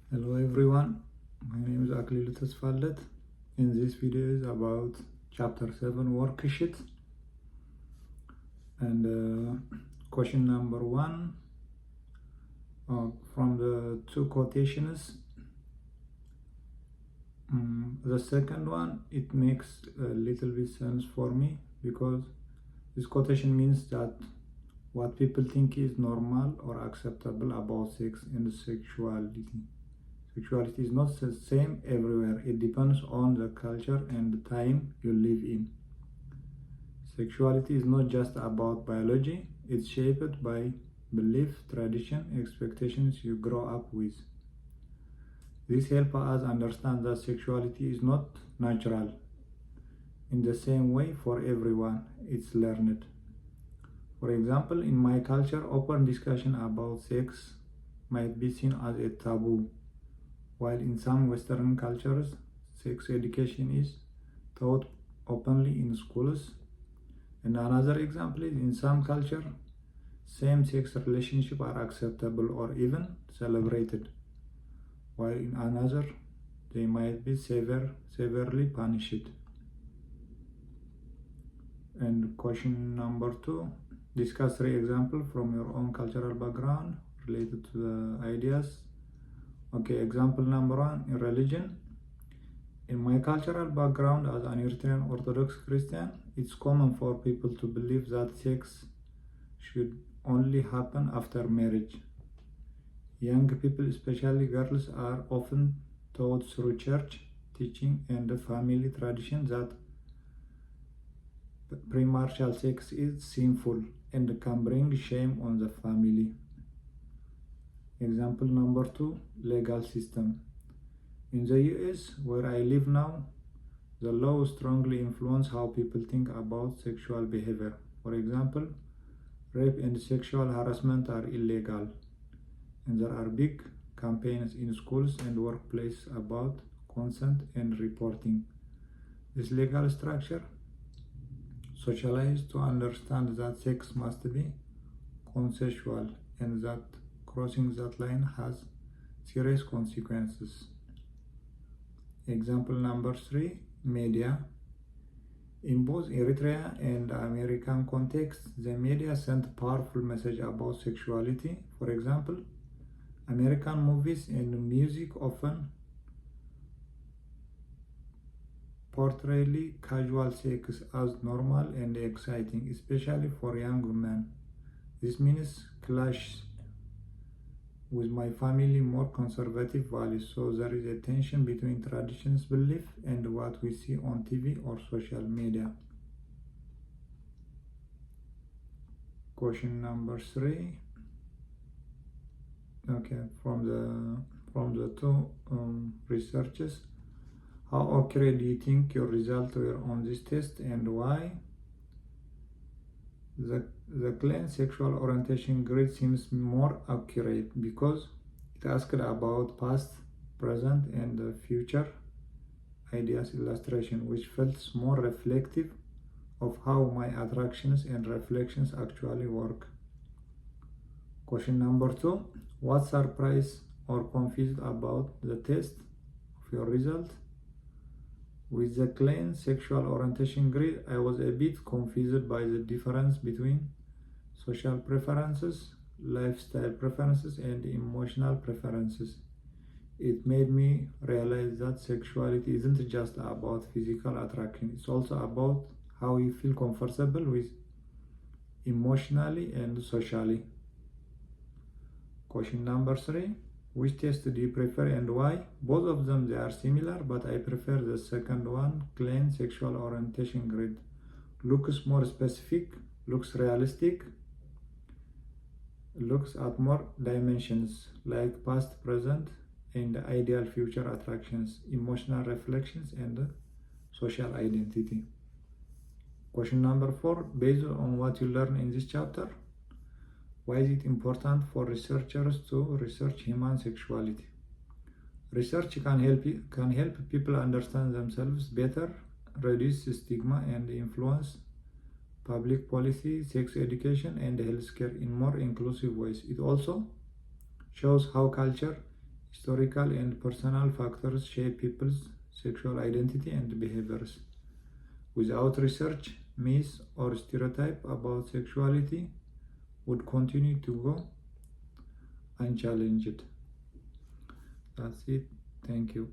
Hello everyone, my name is Aklilu Tasfallet. In this video is about chapter 7 worksheet and question number 1 from the two quotations. The second one, it makes a little bit sense for me because this quotation means that what people think is normal or acceptable about sex and sexuality. Sexuality is not the same everywhere. It depends on the culture and the time you live in. Sexuality is not just about biology. It's shaped by belief, tradition, expectations you grow up with. This helps us understand that sexuality is not natural in the same way for everyone. It's learned. For example, in my culture, open discussion about sex might be seen as a taboo, while in some Western cultures, sex education is taught openly in schools. And another example is in some cultures, same-sex relationships are acceptable or even celebrated, while in another, they might be severely punished. And question number 2, discuss 3 examples from your own cultural background related to the ideas. Okay, example number 1, in religion. In my cultural background as an Eritrean Orthodox Christian, it's common for people to believe that sex should only happen after marriage. Young people, especially girls, are often taught through church teaching and the family tradition that premarital sex is sinful and can bring shame on the family. Example number 2, legal system. In the US, where I live now, the law strongly influences how people think about sexual behavior. For example, rape and sexual harassment are illegal, and there are big campaigns in schools and workplaces about consent and reporting. This legal structure socialized to understand that sex must be consensual and that crossing that line has serious consequences. Example number 3, media. In both Eritrea and American contexts, the media sent powerful message about sexuality. For example, American movies and music often portray casual sex as normal and exciting, especially for young men. This means clash with my family more conservative values, so there is a tension between traditions belief and what we see on TV or social media. Question number 3. Okay, from the two researches, how accurate do you think your results were on this test and why? The claim sexual orientation grid seems more accurate because it asked about past, present, and future ideas illustration, which felt more reflective of how my attractions and reflections actually work. Question number 2, what surprised or confused about the test of your result? With the clean sexual orientation grid, I was a bit confused by the difference between social preferences, lifestyle preferences, and emotional preferences. It made me realize that sexuality isn't just about physical attraction, it's also about how you feel comfortable with emotionally and socially. Question number 3, which test do you prefer and why? Both of them, they are similar, but I prefer the second one, clean sexual orientation grid. Looks more specific, looks realistic, looks at more dimensions like past, present, and ideal future attractions, emotional reflections, and social identity. Question number 4, based on what you learn in this chapter, why is it important for researchers to research human sexuality? Research can help people understand themselves better, reduce stigma, and influence public policy, sex education, and healthcare in more inclusive ways. It also shows how culture Historical and personal factors shape people's sexual identity and behaviors. Without research, myths or stereotypes about sexuality would continue to go unchallenged. That's it. Thank you.